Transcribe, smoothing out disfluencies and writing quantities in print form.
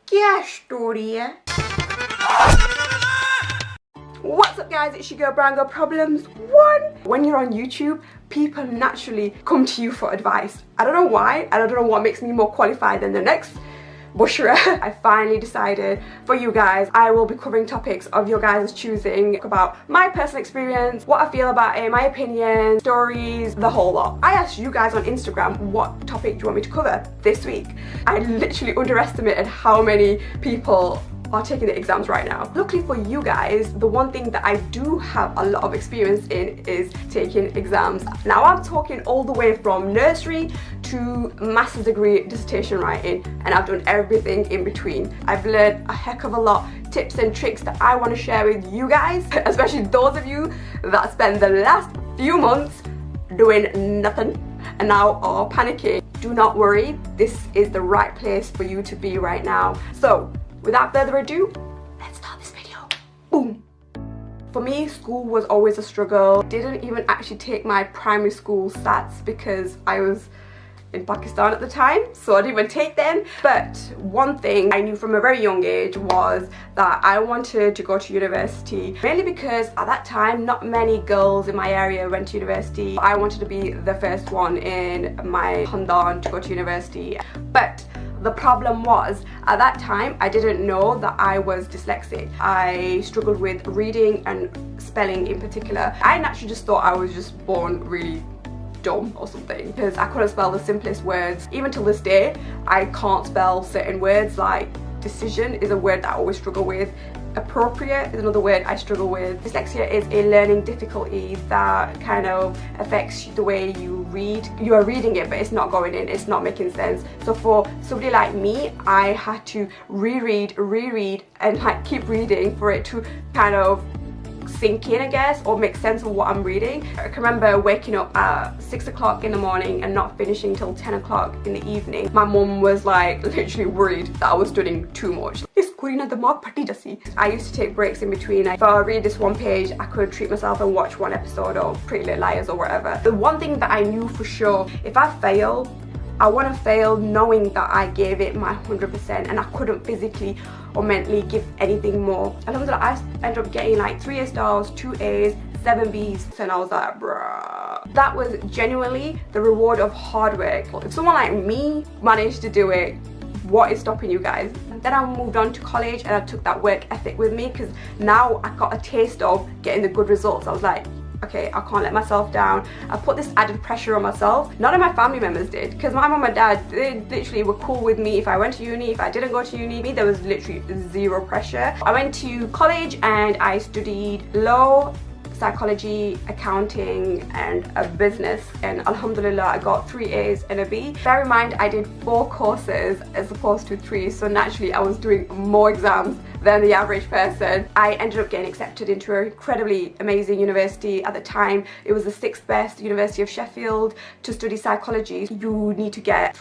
क्या story है? What's up guys, it's your girl Brown Girl Problems 1. When you're on YouTube, people naturally come to you for advice. I don't know why, I don't know what makes me more qualified than the next Bushra. I finally decided for you guys, I will be covering topics of your guys' choosing about my personal experience, what I feel about it, my opinion, stories, the whole lot. I asked you guys on Instagram what topic do you want me to cover this week. I literally underestimated how many people are taking the exams right now. Luckily for you guys, the one thing that I do have a lot of experience in is taking exams. Now I'm talking all the way from nursery to master's degree dissertation writing, and I've done everything in between. I've learned a heck of a lot, tips and tricks that I want to share with you guys, especially those of you that spend the last few months doing nothing and now are panicking. Do not worry, this is the right place for you to be right now. So without further ado, let's start this video. Boom. For me, school was always a struggle. Didn't even actually take my primary school stats because I was in Pakistan at the time, so I didn't even take them. But one thing I knew from a very young age was that I wanted to go to university, mainly because at that time not many girls in my area went to university. I wanted to be the first one in my Khandan to go to university. But the problem was, at that time, I didn't know that I was dyslexic. I struggled with reading and spelling in particular. I naturally just thought I was just born really dumb or something because I couldn't spell the simplest words. Even till this day, I can't spell certain words, like decision is a word that I always struggle with. Appropriate is another word I struggle with. Dyslexia is a learning difficulty that kind of affects the way you read. You are reading it, but it's not going in, it's not making sense. So for somebody like me, I had to reread, and like keep reading for it to kind of sink in, I guess, or make sense of what I'm reading. I can remember waking up at 6 o'clock in the morning and not finishing till 10 o'clock in the evening. My mum was like literally worried that I was studying too much. I used to take breaks in between. If I read this one page, I could treat myself and watch one episode of Pretty Little Liars or whatever. The one thing that I knew for sure, if I fail, I want to fail knowing that I gave it my 100% and I couldn't physically or mentally give anything more. Alhamdulillah, I ended up getting like 3 A stars, 2 A's, 7 B's, and I was like, bruh. That was genuinely the reward of hard work. If someone like me managed to do it, what is stopping you guys? And then I moved on to college and I took that work ethic with me because now I got a taste of getting the good results. I was like, okay, I can't let myself down. I put this added pressure on myself. None of my family members did, because my mum and dad, they literally were cool with me if I went to uni, if I didn't go to uni. There was literally zero pressure. I went to college and I studied law, psychology, accounting and a business, and alhamdulillah I got 3 A's and a B. Bear in mind I did 4 courses as opposed to 3, so naturally I was doing more exams than the average person. I ended up getting accepted into an incredibly amazing university. At the time it was the 6th best university of Sheffield. To study psychology you need to get